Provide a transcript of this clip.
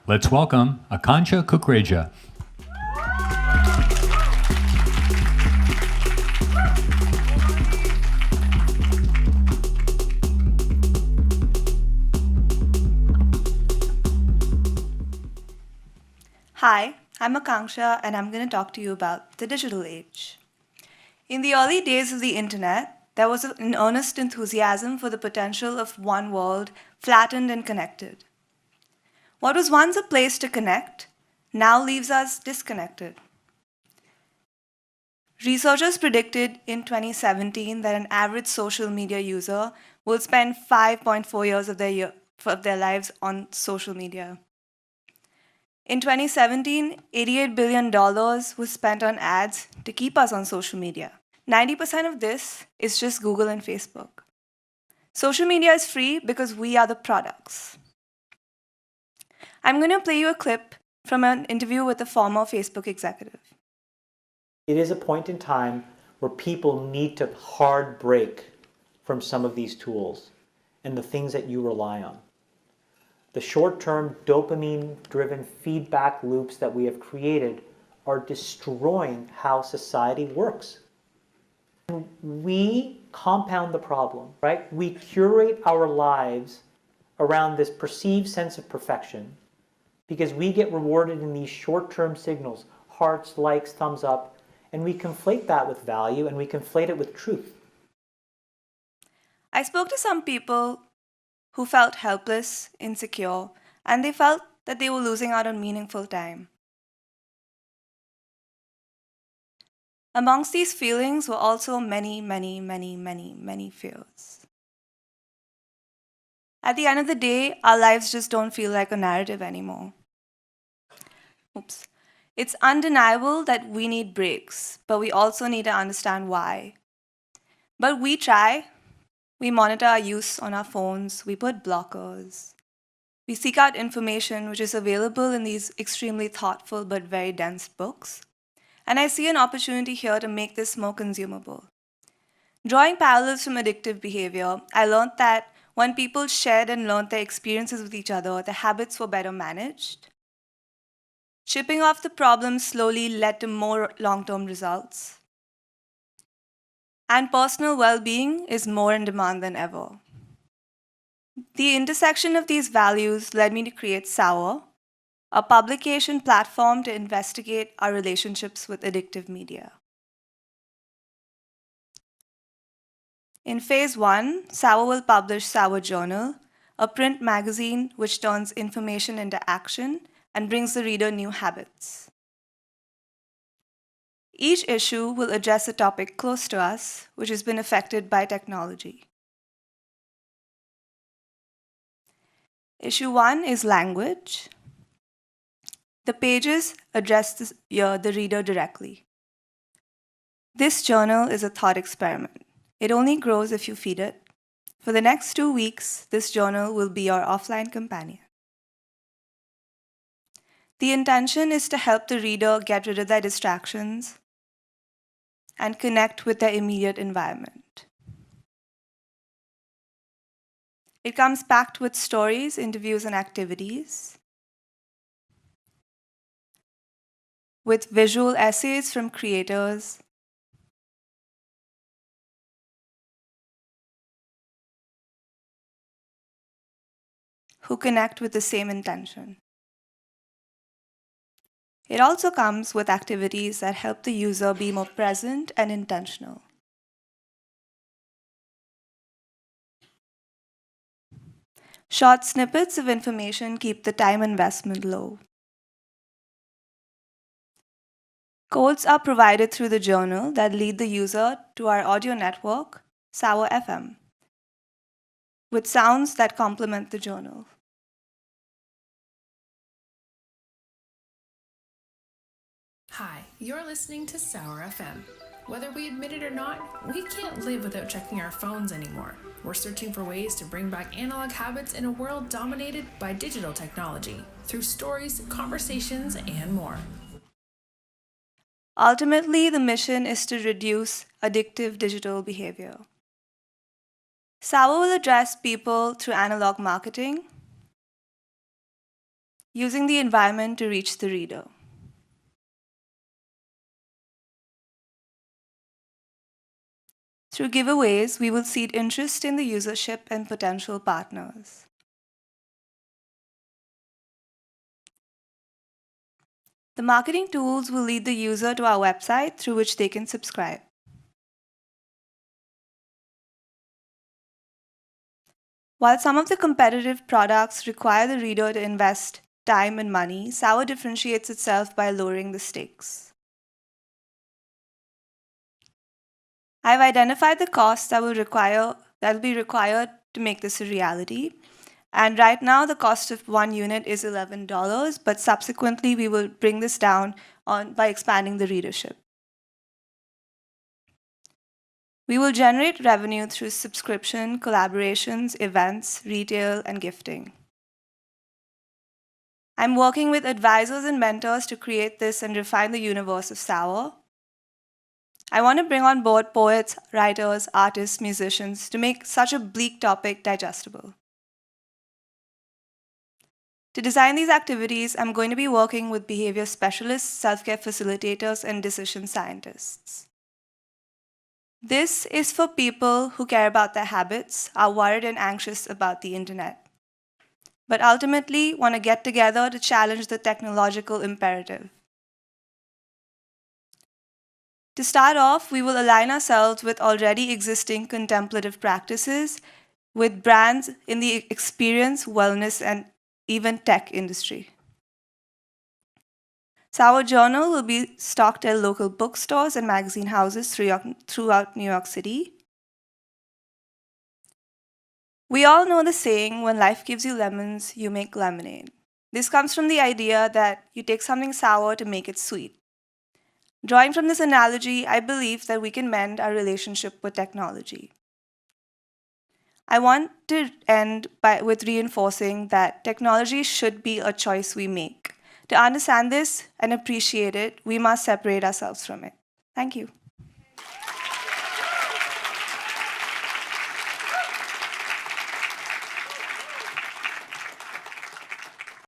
Let's welcome Aakansha Kukreja. Hi, I'm Aakansha and I'm going to talk to you about the digital age. In the early days of the internet, there was an earnest enthusiasm for the potential of one world, flattened and connected. What was once a place to connect now leaves us disconnected. Researchers predicted in 2017 that an average social media user will spend 5.4 years of their lives on social media. In 2017, $88 billion was spent on ads to keep us on social media. 90% of this is just Google and Facebook. Social media is free because we are the products. I'm going to play you a clip from an interview with a former Facebook executive. It is a point in time where people need to hard break from some of these tools and the things that you rely on. The short-term dopamine-driven feedback loops that we have created are destroying how society works. We compound the problem, right? We curate our lives around this perceived sense of perfection because we get rewarded in these short-term signals, hearts, likes, thumbs up, and we conflate that with value and we conflate it with truth. I spoke to some people who felt helpless, insecure, and they felt that they were losing out on meaningful time. Amongst these feelings were also many fears. At the end of the day, our lives just don't feel like a narrative anymore. It's undeniable that we need breaks, but we also need to understand why. But we try. We monitor our use on our phones. We put blockers. We seek out information which is available in these extremely thoughtful but very dense books. And I see an opportunity here to make this more consumable. Drawing parallels from addictive behavior, I learned that when people shared and learned their experiences with each other, their habits were better managed. Chipping off the problem slowly led to more long-term results. And personal well-being is more in demand than ever. The intersection of these values led me to create Sour, a publication platform to investigate our relationships with addictive media. In phase 1, Sour will publish Sour.Journal, a print magazine which turns information into action and brings the reader new habits. Each issue will address a topic close to us, which has been affected by technology. Issue 1 is language. The pages address the reader directly. This journal is a thought experiment. It only grows if you feed it. For the next 2 weeks, this journal will be our offline companion. The intention is to help the reader get rid of their distractions and connect with their immediate environment. It comes packed with stories, interviews, and activities, with visual essays from creators, who connect with the same intention. It also comes with activities that help the user be more present and intentional. Short snippets of information keep the time investment low. Codes are provided through the journal that lead the user to our audio network, Sour FM, with sounds that complement the journal. Hi, you're listening to Sour FM. Whether we admit it or not, we can't live without checking our phones anymore. We're searching for ways to bring back analog habits in a world dominated by digital technology, through stories, conversations, and more. Ultimately, the mission is to reduce addictive digital behavior. Sour will address people through analog marketing, using the environment to reach the reader. Through giveaways, we will seed interest in the usership and potential partners. The marketing tools will lead the user to our website through which they can subscribe. While some of the competitive products require the reader to invest time and money, Sour differentiates itself by lowering the stakes. I've identified the costs that will be required to make this a reality. And right now, the cost of one unit is $11, but subsequently, we will bring this down by expanding the readership. We will generate revenue through subscription, collaborations, events, retail, and gifting. I'm working with advisors and mentors to create this and refine the universe of Sour. I want to bring on board poets, writers, artists, musicians to make such a bleak topic digestible. To design these activities, I'm going to be working with behavior specialists, self-care facilitators, and decision scientists. This is for people who care about their habits, are worried and anxious about the internet, but ultimately want to get together to challenge the technological imperative. To start off, we will align ourselves with already existing contemplative practices with brands in the experience, wellness, and even tech industry. Sour.Journal will be stocked at local bookstores and magazine houses throughout New York City. We all know the saying, when life gives you lemons, you make lemonade. This comes from the idea that you take something sour to make it sweet. Drawing from this analogy, I believe that we can mend our relationship with technology. I want to end with reinforcing that technology should be a choice we make. To understand this and appreciate it, we must separate ourselves from it. Thank you.